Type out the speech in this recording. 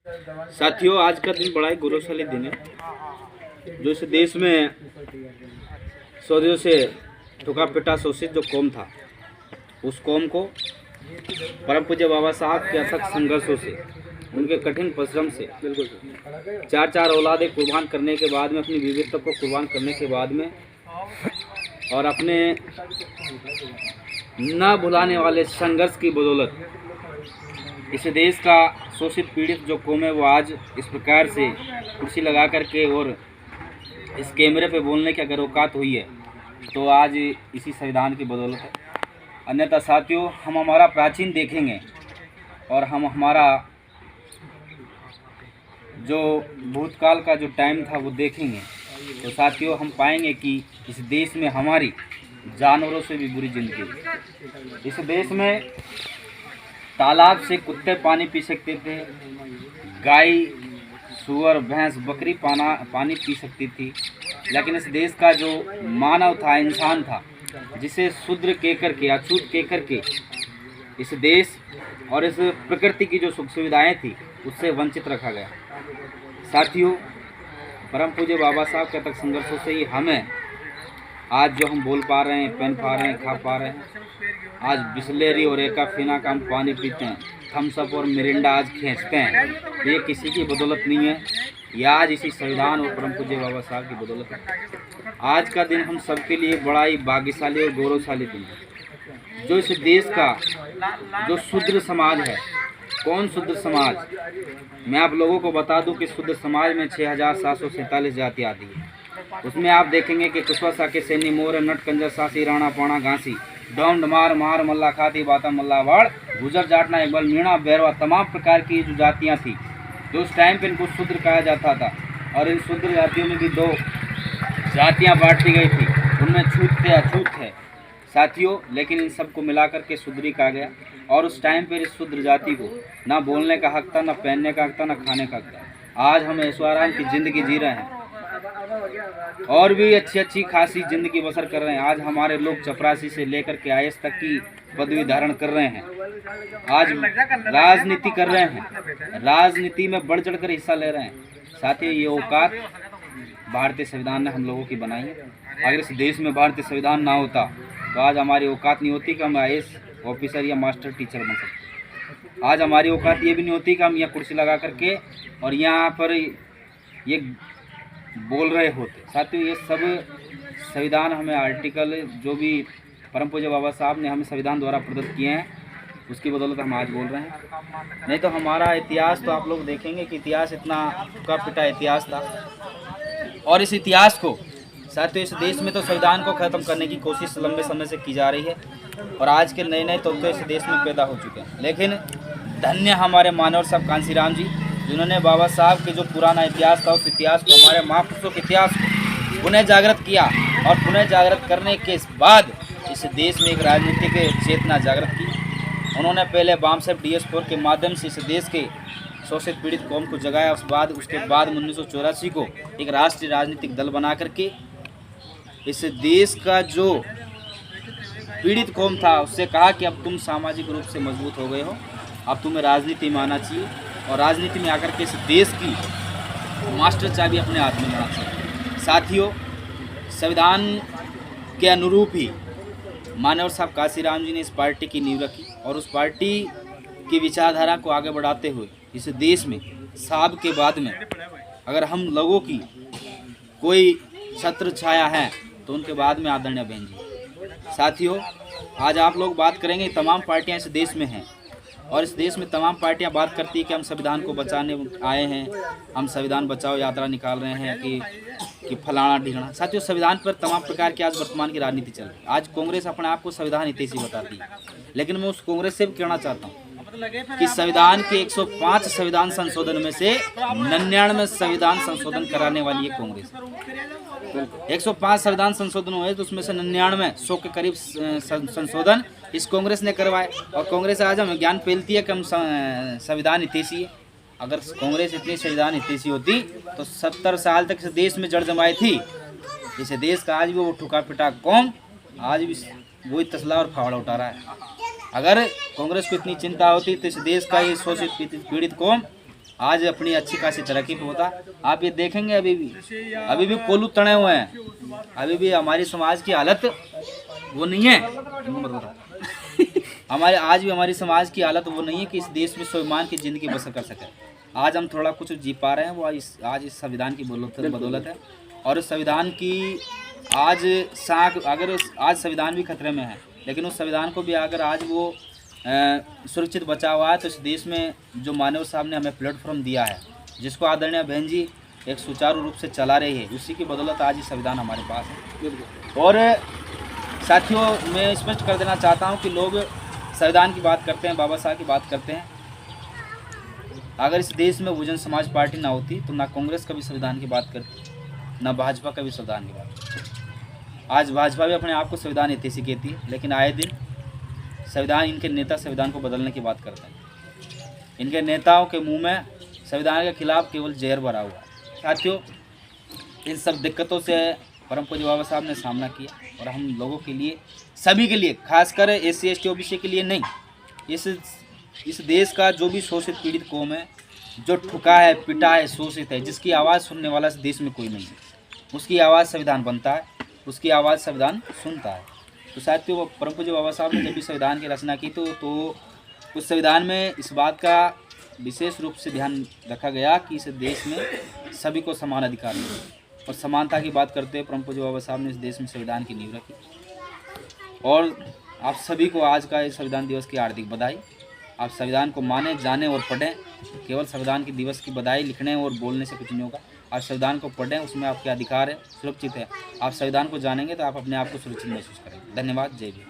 साथियों, आज का दिन बड़ा ही गौरवशाली दिन है। जो इस देश में सदियों से ठुका पिटा शोषित जो कौम था, उस कौम को परम पूज्य बाबा साहब के अथक संघर्षों से, उनके कठिन परिश्रम से, बिल्कुल चार औलादें कुर्बान करने के बाद में, अपनी विविधता को कुर्बान करने के बाद में, और अपने न भुलाने वाले संघर्ष की बदौलत इस देश का शोषित पीड़ित जो कौम है वो आज इस प्रकार से कुर्सी लगा करके और इस कैमरे पे बोलने की अगर औकात हुई है तो आज इसी संविधान की बदौलत है। अन्यथा साथियों, हम हमारा प्राचीन देखेंगे और हम हमारा जो भूतकाल का जो टाइम था वो देखेंगे तो साथियों हम पाएंगे कि इस देश में हमारी जानवरों से भी बुरी जिंदगी। इस देश में तालाब से कुत्ते पानी पी सकते थे, गाय सूअर भैंस बकरी पानी पी सकती थी, लेकिन इस देश का जो मानव था, इंसान था, जिसे शूद्र कहकर के, अछूत कहकर के इस देश और इस प्रकृति की जो सुख सुविधाएँ थी उससे वंचित रखा गया। साथियों, परम पूज्य बाबा साहब के तक संघर्षों से ही हमें आज जो हम बोल पा रहे हैं, पहन पा रहे हैं, खा पा रहे हैं, आज बिस्लेरी और एकाफिना का हम पानी पीते हैं, थम्सअप और मिरिंडा आज खींचते हैं, ये किसी की बदौलत नहीं है, ये आज इसी संविधान और परम पूज्य बाबा साहब की बदौलत है। आज का दिन हम सबके लिए बड़ा ही भाग्यशाली और गौरवशाली दिन है। जो इस देश का जो शूद्र समाज है, कौन शूद्र समाज, मैं आप लोगों को बता दूं कि शूद्र समाज में 6747 जाति आती है। उसमें आप देखेंगे कि कुशवा साके सैनी मोर नट कंजर सासी राणा पाणा घासी डोम डमार मार मल्ला खाती बाता मल्लावाड़ गुजर जाटना इकबल मीणा बैरवा, तमाम प्रकार की जो जातियाँ थी जो उस टाइम पे इनको शूद्र कहा जाता था। और इन शूद्र जातियों में भी 2 जातियाँ बांट दी गई थी, उनमें छूत थे अछूत थे साथियों, लेकिन इन सबको मिला करके शूद्री कहा गया। और उस टाइम पर इस शूद्र जाति को ना बोलने का हक था, ना पहनने का हक था, ना खाने का हक था। आज हम ऐश्वर्य की ज़िंदगी जी रहे हैं और भी अच्छी खासी ज़िंदगी बसर कर रहे हैं। आज हमारे लोग चपरासी से लेकर के आईएएस तक की पदवी धारण कर रहे हैं, आज राजनीति कर रहे हैं, राजनीति में बढ़ चढ़ कर हिस्सा ले रहे हैं। साथियों, ये औकात भारतीय संविधान ने हम लोगों की बनाई है। अगर इस देश में भारतीय संविधान ना होता तो आज हमारी औकात नहीं होती कि हम आईएएस ऑफिसर या मास्टर टीचर बन सकते। आज हमारी औकात ये भी नहीं होती कि हम यहाँ कुर्सी लगा करके और यहाँ पर ये बोल रहे होते। साथियों, ये सब संविधान हमें आर्टिकल जो भी परम पूज्य बाबा साहब ने हमें संविधान द्वारा प्रदत्त किए हैं उसकी बदौलत हम आज बोल रहे हैं। नहीं तो हमारा इतिहास तो आप लोग देखेंगे कि इतिहास इतना टूटा पिटा इतिहास था। और इस इतिहास को साथियों, इस देश में तो संविधान को ख़त्म करने की कोशिश लंबे समय से की जा रही है और आज के नए नए तत्व इस देश में पैदा हो चुके हैं। लेकिन धन्य हमारे मानव साहब कांसीराम जी, जिन्होंने बाबा साहब के जो पुराना इतिहास था उस इतिहास को, हमारे महापुरुषों के इतिहास को पुनः जागृत किया। और पुनः जागृत करने के बाद इस देश में एक राजनीतिक चेतना जागृत की। उन्होंने पहले बामसेफ DS4 के माध्यम से इस देश के शोषित पीड़ित कौम को जगाया। उसके बाद 1984 को एक राष्ट्रीय राजनीतिक दल बना करके इस देश का जो पीड़ित कौम था उससे कहा कि अब तुम सामाजिक रूप से मजबूत हो गए हो, अब तुम्हें राजनीति में आना चाहिए और राजनीति में आकर के इस देश की मास्टर चाबी अपने हाथ में लेना चाहिए। साथियों, संविधान के अनुरूप ही मानव साहब कांसीराम जी ने इस पार्टी की नींव रखी और उस पार्टी की विचारधारा को आगे बढ़ाते हुए इस देश में साहब के बाद में अगर हम लोगों की कोई छत्र छाया है तो उनके बाद में आदरणीय बहन जी। साथियों, आज आप लोग बात करेंगे, तमाम पार्टियां इस देश में हैं और इस देश में तमाम पार्टियां बात करती है कि हम संविधान को बचाने आए हैं, हम संविधान बचाओ यात्रा निकाल रहे हैं कि फलाना ढिकाना। साथियों, संविधान पर तमाम प्रकार की आज वर्तमान की राजनीति चल रही है। आज कांग्रेस अपने आप को संविधान हितैषी बताती है, लेकिन मैं उस कांग्रेस से भी कहना चाहता हूँ कि संविधान के 105 संविधान संशोधन में से 99 संविधान संशोधन कराने वाली ये कांग्रेस है। 105 संविधान संशोधन हुए तो उसमें से 99 100 के करीब संशोधन इस कांग्रेस ने करवाए। और कांग्रेस आज हमें ज्ञान फैलती है कि हम संविधान हितैषी है। अगर कांग्रेस इतनी संविधान हितैषी होती तो 70 साल तक इस देश में जड़ जमाई थी। इस देश का आज भी वो ठुका पिटा कौम आज भी वही तसला और फावड़ा उठा रहा है। अगर कांग्रेस को इतनी चिंता होती तो इस देश का ये शोषित पीड़ित कौम आज अपनी अच्छी खासी तरक्की पे होता। आप ये देखेंगे अभी भी कोल्हू तने हुए हैं, अभी भी हमारी समाज की हालत वो नहीं है। आज भी हमारी समाज की हालत वो नहीं है कि इस देश में स्वाभिमान की ज़िंदगी बसर कर सके। आज हम थोड़ा कुछ जी पा रहे हैं, वो आज इस संविधान की बदौलत है। और उस संविधान की अगर आज संविधान भी खतरे में है, लेकिन उस संविधान को भी अगर आज वो सुरक्षित बचा हुआ है, तो इस देश में जो मानव साहब ने हमें प्लेटफॉर्म दिया है, जिसको आदरणीय बहन जी एक सुचारू रूप से चला रही है, उसी की बदौलत आज ये संविधान हमारे पास है। और साथियों, मैं स्पष्ट कर देना चाहता हूँ कि लोग संविधान की बात करते हैं, बाबा साहब की बात करते हैं। अगर इस देश में बहुजन समाज पार्टी ना होती तो ना कांग्रेस कभी संविधान की बात करती, ना भाजपा कभी संविधान की बात करती। आज भाजपा भी अपने आप को संविधान हितैषी कहती है, लेकिन आए दिन इनके नेता संविधान को बदलने की बात करते हैं। इनके नेताओं के मुंह में संविधान के खिलाफ केवल जहर भरा हुआ है। साथियों, इन सब दिक्कतों से परम पूज्य बाबा साहब ने सामना किया, और हम लोगों के लिए, सभी के लिए, खासकर SC ST OBC के लिए नहीं, इस देश का जो भी शोषित पीड़ित कौम है, जो ठुका है, पिटा है, शोषित है, जिसकी आवाज़ सुनने वाला इस देश में कोई नहीं है, उसकी आवाज़ संविधान बनता है, उसकी आवाज़ संविधान सुनता है। तो साथियों, परम पूज्य बाबा साहब ने जब भी संविधान की रचना की तो उस संविधान में इस बात का विशेष रूप से ध्यान रखा गया कि इस देश में सभी को समान अधिकार मिले, और समानता की बात करते हुए परम पूज्य बाबा साहब ने इस देश में संविधान की नींव रखी। और आप सभी को आज का इस संविधान दिवस की हार्दिक बधाई। आप संविधान को माने, जाने और पढ़ें। केवल संविधान की दिवस की बधाई लिखने और बोलने से कुछ नहीं होगा। आप संविधान को पढ़ें, उसमें आपके अधिकार है, सुरक्षित है। आप संविधान को जानेंगे तो आप अपने आप को सुरक्षित महसूस करेंगे। धन्यवाद। जय भीम।